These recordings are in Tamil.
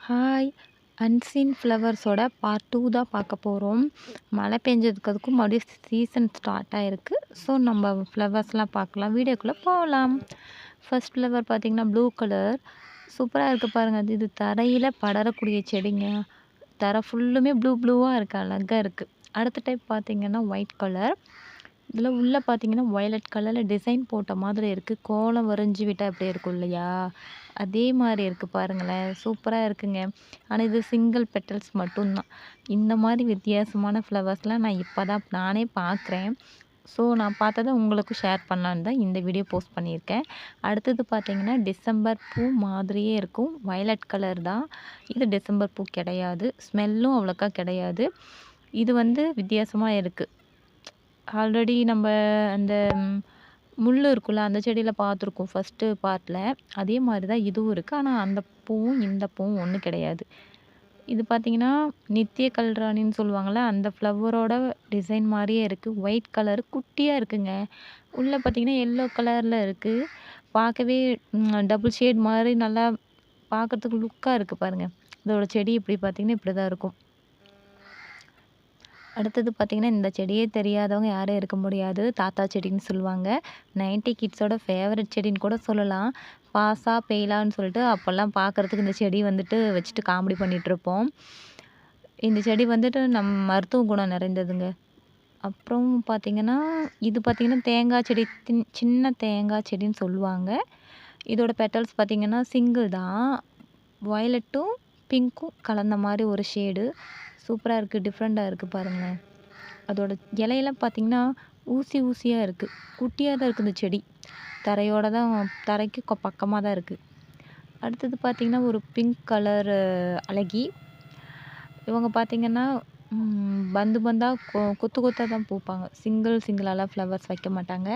ஹாய்! அன்சீன் ஃப்ளவர்ஸோட பார்ட் 2 தான் பார்க்க போறோம். மழை பெஞ்சதுக்கு அதுக்கும் மறுபடியும் சீசன் ஸ்டார்ட் ஆயிருக்கு. ஸோ நம்ம ஃப்ளவர்ஸ்லாம் பார்க்கலாம். வீடியோக்குள்ள போகலாம். ஃபர்ஸ்ட் ஃப்ளவர் பார்த்தீங்கன்னா, ப்ளூ கலர் சூப்பரா இருக்கு பாருங்க. இது தரையில படரக்கூடிய செடிங்க. தரை ஃபுல்லுமே ப்ளூவா இருக்கு. அழகா இருக்கு. அடுத்த டைப் பார்த்தீங்கன்னா, ஒயிட் கலர். இதில உள்ள பார்த்தீங்கன்னா, வயலட் கலர்ல டிசைன் போட்ட மாதிரி இருக்கு. கோலம் வரைஞ்சு விட்டா எப்படி இருக்கும் இல்லையா? அதே மாரி இருக்கு பாருங்களேன். சூப்பரா இருக்குங்க. ஆனா இது சிங்கிள் பெட்டல்ஸ் மட்டும் தான். இந்த மாரி வித்தியாசமான ஃப்ளவர்ஸ்லாம் நான் இப்ப தான் நானே பார்க்குறேன். ஸோ நான் பார்த்தத உங்களுக்கும் ஷேர் பண்ணலான்னு தான் இந்த வீடியோ போஸ்ட் பண்ணியிருக்கேன். அடுத்தது பார்த்தீங்கன்னா, டிசம்பர் பூ மாதிரியே இருக்கும். வயலட் கலர் தான். இது டிசம்பர் பூ கிடையாது. ஸ்மெல்லும் அவ்வளோக்கா கிடையாது. இது வந்து வித்தியாசமா இருக்கு. ஆல்ரெடி நம்ம அந்த முள்ளு இருக்குல்ல, அந்த செடியில பார்த்துருக்கோம் ஃபர்ஸ்ட்டு பார்ட்ல. அதே மாரி தான் இதுவும் இருக்கு. ஆனா அந்த பூவும், இந்த பூவும் ஒண்ணு கிடையாது. இது பார்த்தீங்கன்னா, நித்திய கல்ராணின்னு சொல்லுவாங்கல்ல, அந்த ஃப்ளவரோட டிசைன் மாரியே இருக்கு. ஒயிட் கலர் குட்டியா இருக்குங்க. உள்ள பார்த்தீங்கன்னா, எல்லோ கலர்ல இருக்கு. பார்க்கவே டபுள் ஷேட் மாரி நல்லா பார்க்கறதுக்கு லுக்கா இருக்கு பாருங்க. இதோட செடி இப்படி பார்த்தீங்கன்னா, இப்படி தான் இருக்கும். அடுத்தது பார்த்தீங்கன்னா, இந்த செடியே தெரியாதவங்க யாரும் இருக்க முடியாது. தாத்தா செடின்னு சொல்லுவாங்க. 90 கிட்ஸோட ஃபேவரட் செடின்னு கூட சொல்லலாம். பாசா, பெயிலான்னு சொல்லிட்டு அப்போல்லாம் பார்க்கறதுக்கு இந்த செடி வந்துட்டு வச்சுட்டு காமெடி பண்ணிட்டுருப்போம். இந்த செடி வந்துட்டு மருத்துவ குணம் நிறைந்ததுங்க. அப்புறம் பார்த்தீங்கன்னா, இது பார்த்தீங்கன்னா தேங்காய் செடி சின்ன தேங்காய் செடின்னு சொல்லுவாங்க. இதோட பெட்டல்ஸ் பார்த்தீங்கன்னா சிங்கிள் தான். வயலட்டும், பிங்க்கும் கலந்த மாரி ஒரு ஷேடு. சூப்பரா இருக்கு. டிஃப்ரெண்ட்டா இருக்கு பாருங்களேன். அதோட இலையெல்லாம் பார்த்தீங்கன்னா, ஊசியா இருக்கு. குட்டியா தான் இருக்கு இந்த செடி. தரையோட தான் தரைக்கு பக்கமா தான் இருக்கு. அடுத்தது பார்த்தீங்கன்னா, ஒரு பிங்க் கலர் அழகி. இவங்க பார்த்தீங்கன்னா, பந்தா கொத்தா தான் பூப்பாங்க. சிங்கிளாலாம் ஃப்ளவர்ஸ் வைக்க மாட்டாங்க.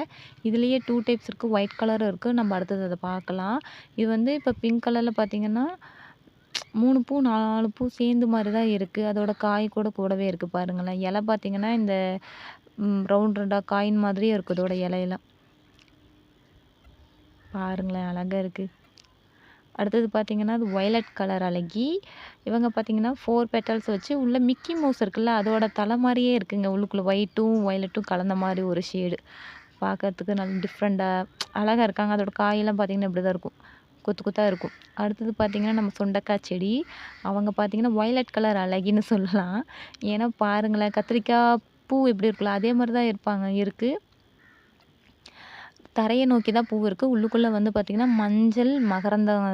இதுலயே 2 டைப்ஸ் இருக்கு. ஒயிட் கலரும் இருக்கு. நம்ம அடுத்தது அத பார்க்கலாம். இது வந்து இப்ப பிங்க் கலர்ல பார்த்தீங்கன்னா, 3 பூ 4 பூ சேர்ந்த மாரி தான் இருக்கு. அதோட காய் கூடவே இருக்கு பாருங்களேன். இலை பார்த்தீங்கன்னா, இந்த ரவுண்டா காயின் மாதிரியே இருக்கும் இதோட இலையெல்லாம். பாருங்களேன் அழகா இருக்கு. அடுத்தது பார்த்தீங்கன்னா, அது வயலட் கலர் அழகி. இவங்க பார்த்தீங்கன்னா, 4 பெட்டல்ஸ் வச்சு உள்ள மிக்கி மவுஸ் இருக்குல்ல, அதோட தலை மாரியே இருக்குங்க. உள்ளுக்குள்ள ஒயிட்டும், வயலட்டும் கலந்த மாரி ஒரு ஷேடு. பார்க்கறதுக்கு நல்ல டிஃப்ரெண்ட்டா அழகா இருக்காங்க. அதோட காயெல்லாம் பார்த்தீங்கன்னா, இப்படி தான் இருக்கும். கொத்தா இருக்கும். அடுத்தது பார்த்தீங்கன்னா, நம்ம சுண்டைக்காய் செடி. அவங்க பார்த்தீங்கன்னா, வயலட் கலர் அழகின்னு சொல்லலாம். ஏன்னா பாருங்களேன், கத்திரிக்காய் பூ எப்படி இருக்குல்ல, அதே மாரி தான் இருக்கு. தரைய நோக்கி தான் பூ இருக்கு. உள்ளுக்குள்ள வந்து பார்த்தீங்கன்னா, மஞ்சள் மகரந்தம்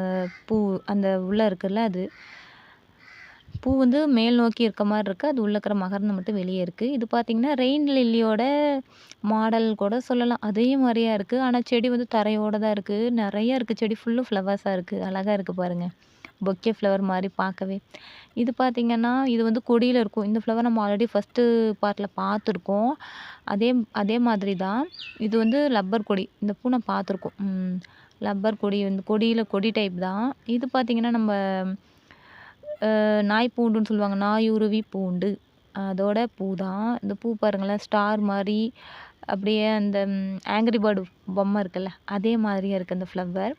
பூ அந்த உள்ள இருக்குல்ல அது. பூ வந்து மேல் நோக்கி இருக்க மாரி இருக்கு. அது உள்ள இருக்கிற மகரந்தம் மட்டும் வெளியே இருக்கு. இது பார்த்தீங்கன்னா, ரெயின் லில்லியோட மாடல் கூட சொல்லலாம். அதே மாரியா இருக்கு. ஆனா செடி வந்து தரையோட தான் இருக்கு. நெறைய இருக்கு செடி ஃபுல்லும் ஃப்ளவர்ஸா இருக்கு. அழகா இருக்கு பாருங்க. பொக்கே ஃப்ளவர் மாரி பார்க்கவே. இது பார்த்தீங்கன்னா, இது வந்து கொடியில இருக்கும். இந்த ஃப்ளவர் நம்ம ஆல்ரெடி ஃபர்ஸ்ட்டு பார்ட்ல பார்த்துருக்கோம். அதே அதே மாதிரி தான். இது வந்து லப்பர் கொடி. இந்த பூ நான் பார்த்துருக்கோம். லப்பர் கொடி வந்து கொடி டைப் தான். இது பார்த்தீங்கன்னா, நம்ம நாய் பூண்டுன்னு சொல்லுவாங்க. நாயுருவி பூண்டு. அதோட பூ தான். இந்த பூ பாருங்களேன், ஸ்டார் மாரி அப்படியே அந்த ஆங்ரி பேர்டு பொம்மை இருக்குல்ல, அதே மாதிரியே இருக்கு அந்த ஃப்ளவர்.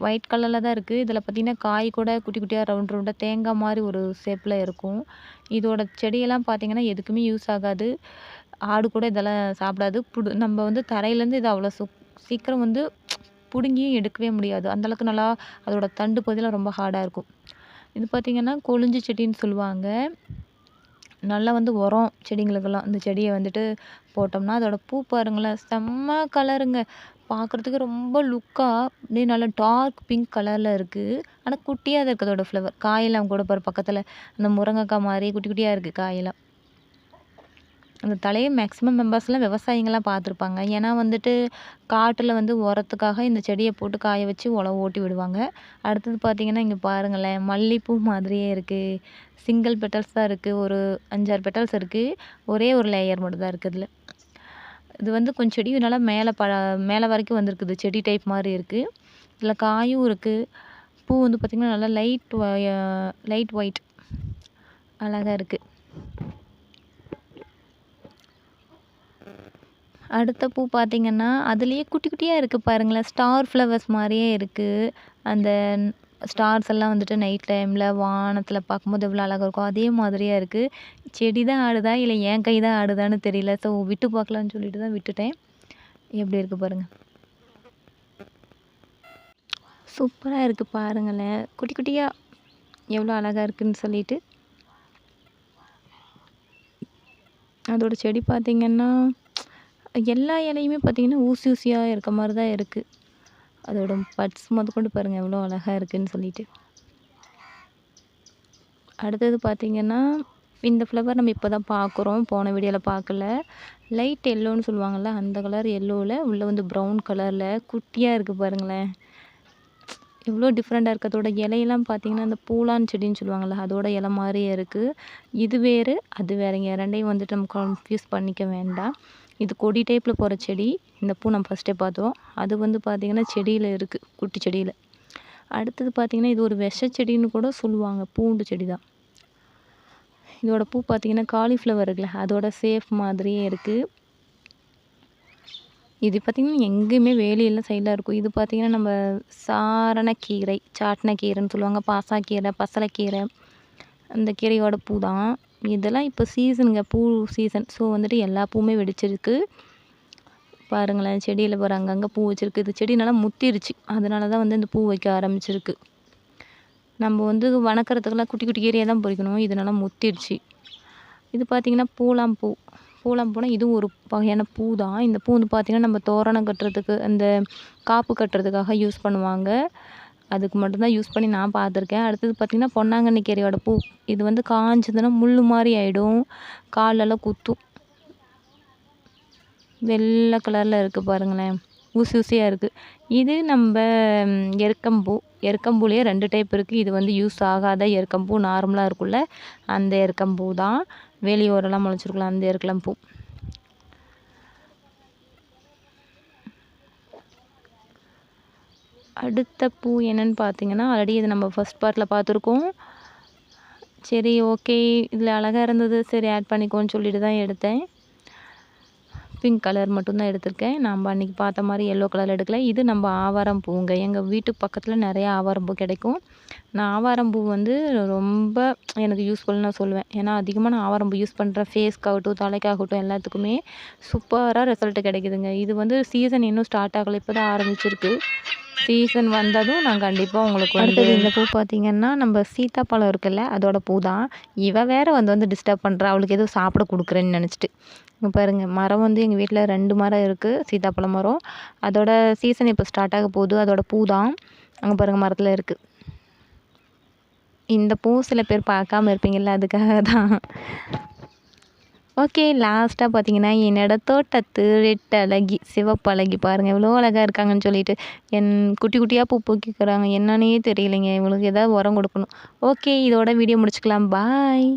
ஒயிட் கலர்ல தான் இருக்கு. இதில பார்த்தீங்கன்னா, காய் கூட குட்டி குட்டியா ரவுண்டா தேங்காய் மாரி ஒரு ஷேப்ல இருக்கும். இதோட செடியெல்லாம் பார்த்தீங்கன்னா, எதுக்குமே யூஸ் ஆகாது. ஆடு கூட இதெல்லாம் சாப்பிடாது. நம்ம வந்து தரையிலேருந்து இத அவ்வளோ சீக்கிரம் வந்து புடுங்கியும் எடுக்கவே முடியாது. அந்த அளவுக்கு நல்லா அதோட தண்டு பகுதிலாம் ரொம்ப ஹார்டா இருக்கும். இது பார்த்தீங்கன்னா, கொழிஞ்சு செடின்னு சொல்லுவாங்க. நல்லா வந்து உரம் செடிங்களுக்கெல்லாம் இந்த செடிய வந்துட்டு போட்டோம்னா, அதோட பூ பாருங்களேன், செம்ம கலருங்க. பார்க்குறதுக்கு ரொம்ப லுக்கா அப்படியே நல்லா டார்க் பிங்க் கலர்ல இருக்கு. ஆனா குட்டியா தான் இருக்கு அதோட ஃப்ளவர். காயெல்லாம் கூட பாரு பக்கத்துல அந்த முருங்கக்காய் மாரி குட்டி குட்டியா இருக்கு காயெல்லாம். அந்த தழைய மேக்ஸிமம் மெம்பர்ஸ்லாம் விவசாயிங்கலாம் பார்த்துருப்பாங்க. ஏன்னா வந்துட்டு காட்டுல வந்து உரத்துக்காக இந்த செடிய போட்டு காய வச்சு உழவு ஓட்டி விடுவாங்க. அடுத்தது பார்த்தீங்கன்னா, இங்க பாருங்களேன் மல்லிப்பூ மாதிரியே இருக்கு. சிங்கிள் பெட்டல்ஸ் தான் இருக்கு. ஒரு 5, 6 பெட்டல்ஸ் இருக்கு. ஒரே ஒரு லேயர் மட்டும் தான் இருக்கு இதுல. இது வந்து கொஞ்சம் செடி நல்லா மேல வரைக்கும் வந்திருக்குது. செடி டைப் மாரி இருக்கு. இதுல காயும் இருக்கு. பூ வந்து பார்த்தீங்கன்னா, நல்லா லைட் ஒயிட் அழகா இருக்கு. அடுத்த பூ பார்த்தீங்கன்னா, அதுலயே குட்டி குட்டியா இருக்கு பாருங்களேன். ஸ்டார் ஃப்ளவர்ஸ் மாரியே இருக்கு. அந்த ஸ்டார்ஸ் எல்லாம் வந்துட்டு நைட் டைமில் வானத்தில் பார்க்கும்போது எவ்வளோ அழகாக இருக்கும் அதே மாதிரியாக இருக்குது. செடி தான் ஆடுதா இல்லை என் கை தான் ஆடுதான்னு தெரியல. ஸோ விட்டு பார்க்கலான்னு சொல்லிட்டு தான் விட்டுட்டேன். எப்படி இருக்குது பாருங்கள், சூப்பராக இருக்குது பாருங்களேன். குட்டி குட்டியாக எவ்வளோ அழகாக இருக்குதுன்னு சொல்லிட்டு. அதோட செடி பார்த்திங்கன்னா எல்லா இலையுமே பார்த்திங்கன்னா ஊசி ஊசியாக இருக்க மாதிரி தான் இருக்குது. அதோட பட்ஸ் முதற்கொண்டு பாருங்கள் எவ்வளோ அழகாக இருக்குதுன்னு சொல்லிட்டு. அடுத்தது பார்த்திங்கன்னா இந்த ஃப்ளவர் நம்ம இப்போ தான் பார்க்குறோம், போன வீடியோவில் பார்க்கல. லைட் எல்லோன்னு சொல்லுவாங்கள்ல, அந்த கலர் எல்லோவில் உள்ளே வந்து ப்ரௌன் கலரில் குட்டியாக இருக்குது பாருங்களேன். எவ்வளோ டிஃப்ரெண்ட்டாக இருக்குது. அதோட இலையெல்லாம் பார்த்திங்கன்னா அந்த பூலான் செடின்னு சொல்லுவாங்கள்ல, அதோட இலை மாதிரியே இருக்குது. இது வேறு அது வேறுங்க, ரெண்டையும் வந்துட்டு நம்ம கன்ஃபியூஸ் பண்ணிக்க வேண்டாம். இது கொடி டைப்பில் போகிற செடி. இந்த பூ நம்ம ஃபஸ்ட்டே பார்த்தோம். அது வந்து பார்த்திங்கன்னா செடியில் இருக்குது, குட்டி செடியில். அடுத்தது பார்த்திங்கன்னா இது ஒரு விஷ செடின்னு கூட சொல்லுவாங்க, பூண்டு செடி தான். இதோட பூ பார்த்திங்கன்னா காலிஃப்ளவர் இருக்குல்ல, அதோட சேஃப் மாதிரியே இருக்குது. இது பார்த்திங்கன்னா எங்கேயுமே வேலியெல்லாம் சைடில் இருக்கும். இது பார்த்திங்கன்னா நம்ம சாரணக்கீரை, சாட்னக்கீரைன்னு சொல்லுவாங்க, பாசாக்கீரை, பசலைக்கீரை, அந்த கீரையோட பூ தான். இதெல்லாம் இப்போ சீசனுங்க, பூ சீசன். ஸோ வந்துட்டு எல்லா பூவுமே வெடிச்சிருக்கு பாருங்களேன். செடியில் போகிற அங்கங்கே பூ வச்சுருக்கு. இது செடி நல்லா முத்திருச்சு, அதனால தான் வந்து இந்த பூ வைக்க ஆரம்பிச்சிருக்கு. நம்ம வந்து வணக்கிறதுக்கெல்லாம் குட்டி குட்டி கீரையை தான் பறிக்கணும். இது நல்லா முத்திருச்சு. இது பார்த்திங்கன்னா பூலாம்பூ. பூலாம்பூனா இதுவும் ஒரு வகையான பூ தான். இந்த பூ வந்து பார்த்திங்கன்னா நம்ம தோரணம் கட்டுறதுக்கு, அந்த காப்பு கட்டுறதுக்காக யூஸ் பண்ணுவாங்க. அதுக்கு மட்டும்தான் யூஸ் பண்ணி நான் பார்த்துருக்கேன். அடுத்தது பார்த்திங்கன்னா பொன்னாங்கண்ணி கீரையோட பூ. இது வந்து காஞ்சதுன்னா முள் மாதிரி ஆகிடும், காலெல்லாம் குத்தும். வெள்ளை கலரில் இருக்குது பாருங்களேன், ஊசி ஊசியாக இருக்குது. இது நம்ம எருக்கம்பூ. எருக்கம்பூலேயே 2 டைப் இருக்குது. இது வந்து யூஸ் ஆகாத எருக்கம்பூ, நார்மலாக இருக்குல்ல அந்த எருக்கம்பூ தான். வேலியோரெல்லாம் முளைச்சிருக்கலாம் அந்த எருக்கம்பூ. அடுத்த பூ என்னென்னு பார்த்தீங்கன்னா, ஆல்ரெடி இது நம்ம ஃபஸ்ட் பார்ட்டில் பார்த்துருக்கோம். சரி ஓகே, இதில் அழகாக இருந்தது, சரி ஆட் பண்ணிக்கோன்னு சொல்லிட்டு தான் எடுத்தேன். பிங்க் கலர் மட்டும்தான் எடுத்திருக்கேன். நம்ம அன்றைக்கி பார்த்த மாதிரி எல்லோ கலர் எடுக்கல. இது நம்ம ஆவாரம் பூங்க. எங்கள் வீட்டு பக்கத்தில் நிறையா ஆவாரம் பூ கிடைக்கும். நான் ஆவாரம் பூ வந்து ரொம்ப எனக்கு யூஸ்ஃபுல்னு நான் சொல்லுவேன். ஏன்னா அதிகமாக நான் ஆவாரம் பூ யூஸ் பண்ணுறேன். ஃபேஸ்க்காகட்டும், தலைக்காகட்டும், எல்லாத்துக்குமே சூப்பராக ரிசல்ட் கிடைக்குதுங்க. இது வந்து சீசன் இன்னும் ஸ்டார்ட் ஆகலை, இப்போ தான் ஆரம்பிச்சிருக்கு. சீசன் வந்ததும் நான் கண்டிப்பாக உங்களுக்கு அடுத்தது இந்த பூ பார்த்திங்கன்னா நம்ம சீத்தாப்பழம் இருக்குல்ல, அதோட பூ தான். இவள் வேறு வந்து டிஸ்டர்ப் பண்ணுறா, அவளுக்கு எதுவும் சாப்பிட கொடுக்குறேன்னு நினச்சிட்டு. பாருங்கள், மரம் வந்து எங்கள் வீட்டில் 2 மரம் இருக்குது, சீத்தாப்பழ மரம். அதோட சீசன் இப்போ ஸ்டார்ட் ஆக போகுது. அதோட பூ தான் அங்கே பாருங்கள் மரத்தில் இருக்குது. இந்த பூ சில பேர் பார்க்காம இருப்பீங்கள்ல, அதுக்காக தான். ஓகே, லாஸ்ட்டாக பார்த்தீங்கன்னா என்னோட தோட்டத்து ரெட்டழகி, சிவப்பழகி பாருங்கள் எவ்வளோ அழகாக இருக்காங்கன்னு சொல்லிட்டு. குட்டி குட்டியாக பூ பூக்கிக்கிறாங்க, என்னன்னே தெரியலைங்க. இவங்களுக்கு ஏதாவது உரம் கொடுக்கணும். ஓகே, இதோட வீடியோ முடிச்சுக்கலாம். பாய்.